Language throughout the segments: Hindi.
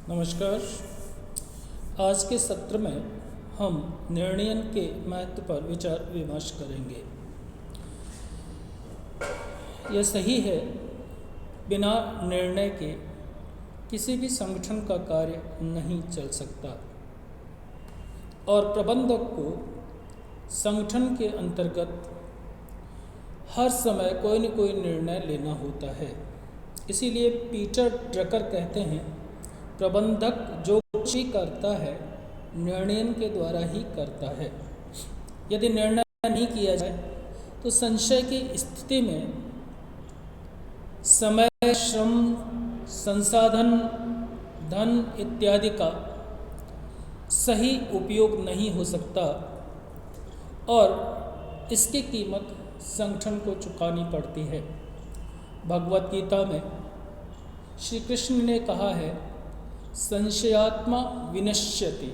नमस्कार। आज के सत्र में हम निर्णयन के महत्व पर विचार विमर्श करेंगे। यह सही है, बिना निर्णय के किसी भी संगठन का कार्य नहीं चल सकता और प्रबंधक को संगठन के अंतर्गत हर समय कोई न कोई निर्णय लेना होता है। इसीलिए पीटर ड्रकर कहते हैं, प्रबंधक जो कुछ भी करता है निर्णयन के द्वारा ही करता है। यदि निर्णय नहीं किया जाए तो संशय की स्थिति में समय, श्रम, संसाधन, धन इत्यादि का सही उपयोग नहीं हो सकता और इसकी कीमत संगठन को चुकानी पड़ती है। भगवत गीता में श्री कृष्ण ने कहा है, संशयात्मा विनश्यति।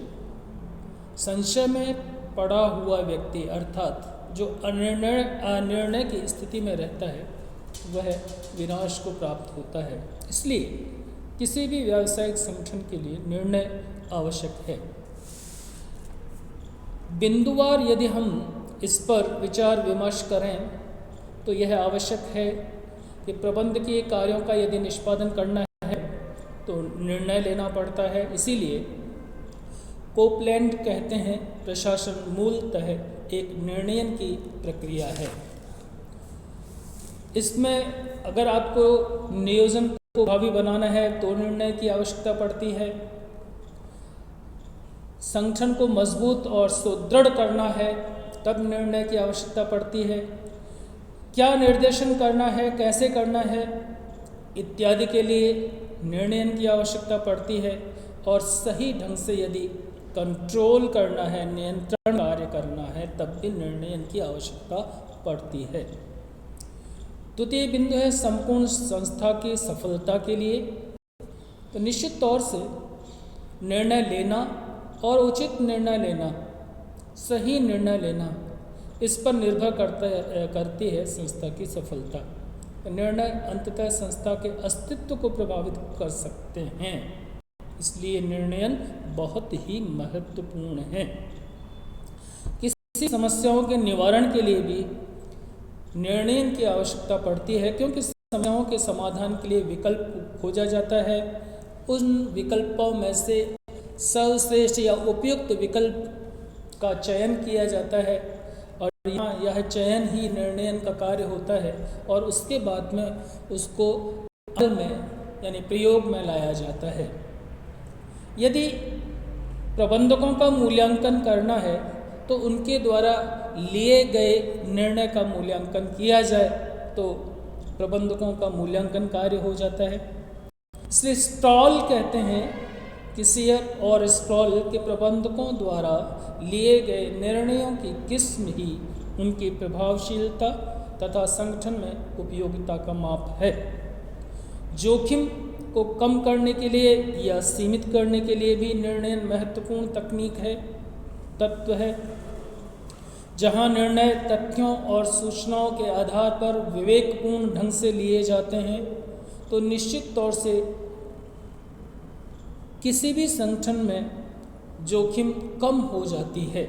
संशय में पड़ा हुआ व्यक्ति अर्थात जो अनिर्णय की स्थिति में रहता है वह विनाश को प्राप्त होता है। इसलिए किसी भी व्यावसायिक संगठन के लिए निर्णय आवश्यक है। बिंदुवार यदि हम इस पर विचार विमर्श करें तो यह आवश्यक है कि प्रबंधकीय कार्यों का यदि निष्पादन करना है तो निर्णय लेना पड़ता है। इसीलिए कोपलैंड कहते हैं, प्रशासन मूलतः एक निर्णयन की प्रक्रिया है। इसमें अगर आपको नियोजन को प्रभावी बनाना है तो निर्णय की आवश्यकता पड़ती है। संगठन को मजबूत और सुदृढ़ करना है तब निर्णय की आवश्यकता पड़ती है। क्या निर्देशन करना है, कैसे करना है इत्यादि के लिए निर्णयन की आवश्यकता पड़ती है। और सही ढंग से यदि कंट्रोल करना है, नियंत्रण कार्य करना है तब भी निर्णयन की आवश्यकता पड़ती है। द्वितीय बिंदु है संपूर्ण संस्था की सफलता के लिए। तो निश्चित तौर से निर्णय लेना और उचित निर्णय लेना, सही निर्णय लेना, इस पर निर्भर करती है संस्था की सफलता। निर्णय अंततः संस्था के अस्तित्व को प्रभावित कर सकते हैं, इसलिए निर्णयन बहुत ही महत्वपूर्ण है। किसी समस्याओं के निवारण के लिए भी निर्णयन की आवश्यकता पड़ती है, क्योंकि समस्याओं के समाधान के लिए विकल्प खोजा जाता है। उन विकल्पों में से सर्वश्रेष्ठ या उपयुक्त विकल्प का चयन किया जाता है और यहाँ यह चयन ही निर्णयन का कार्य होता है और उसके बाद में उसको अमल में यानी प्रयोग में लाया जाता है। यदि प्रबंधकों का मूल्यांकन करना है तो उनके द्वारा लिए गए निर्णय का मूल्यांकन किया जाए तो प्रबंधकों का मूल्यांकन कार्य हो जाता है। इसलिए स्टॉल कहते हैं कि सियर और स्टॉल के प्रबंधकों द्वारा लिए गए निर्णयों की किस्म ही उनकी प्रभावशीलता तथा संगठन में उपयोगिता का माप है। जोखिम को कम करने के लिए या सीमित करने के लिए भी निर्णय महत्वपूर्ण तत्व है। जहां निर्णय तथ्यों और सूचनाओं के आधार पर विवेकपूर्ण ढंग से लिए जाते हैं तो निश्चित तौर से किसी भी संगठन में जोखिम कम हो जाती है।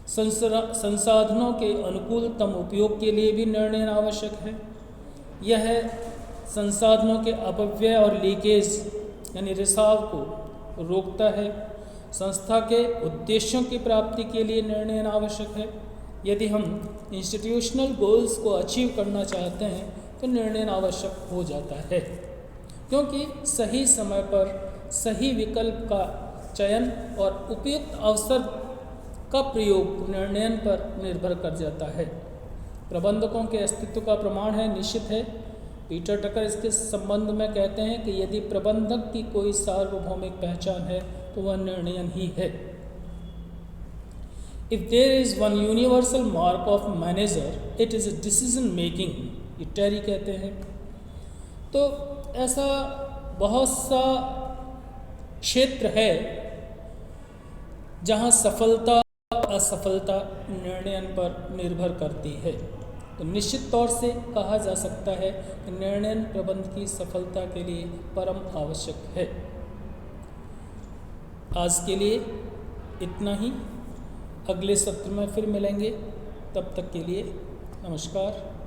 संसाधनों के अनुकूलतम उपयोग के लिए भी निर्णय आवश्यक है। यह संसाधनों के अपव्यय और लीकेज यानी रिसाव को रोकता है। संस्था के उद्देश्यों की प्राप्ति के लिए निर्णय आवश्यक है। यदि हम इंस्टीट्यूशनल गोल्स को अचीव करना चाहते हैं तो निर्णय आवश्यक हो जाता है, क्योंकि सही समय पर सही विकल्प का चयन और उपयुक्त अवसर का प्रयोग निर्णयन पर निर्भर कर जाता है। प्रबंधकों के अस्तित्व का प्रमाण है, निश्चित है। पीटर ड्रकर इसके संबंध में कहते हैं कि यदि प्रबंधक की कोई सार्वभौमिक पहचान है तो वह निर्णयन ही है। If there is one universal mark of manager it is decision making, ये टेरी कहते हैं। तो ऐसा बहुत सा क्षेत्र है जहां सफलता असफलता निर्णयन पर निर्भर करती है। तो निश्चित तौर से कहा जा सकता है कि निर्णय प्रबंध की सफलता के लिए परम आवश्यक है। आज के लिए इतना ही। अगले सत्र में फिर मिलेंगे, तब तक के लिए नमस्कार।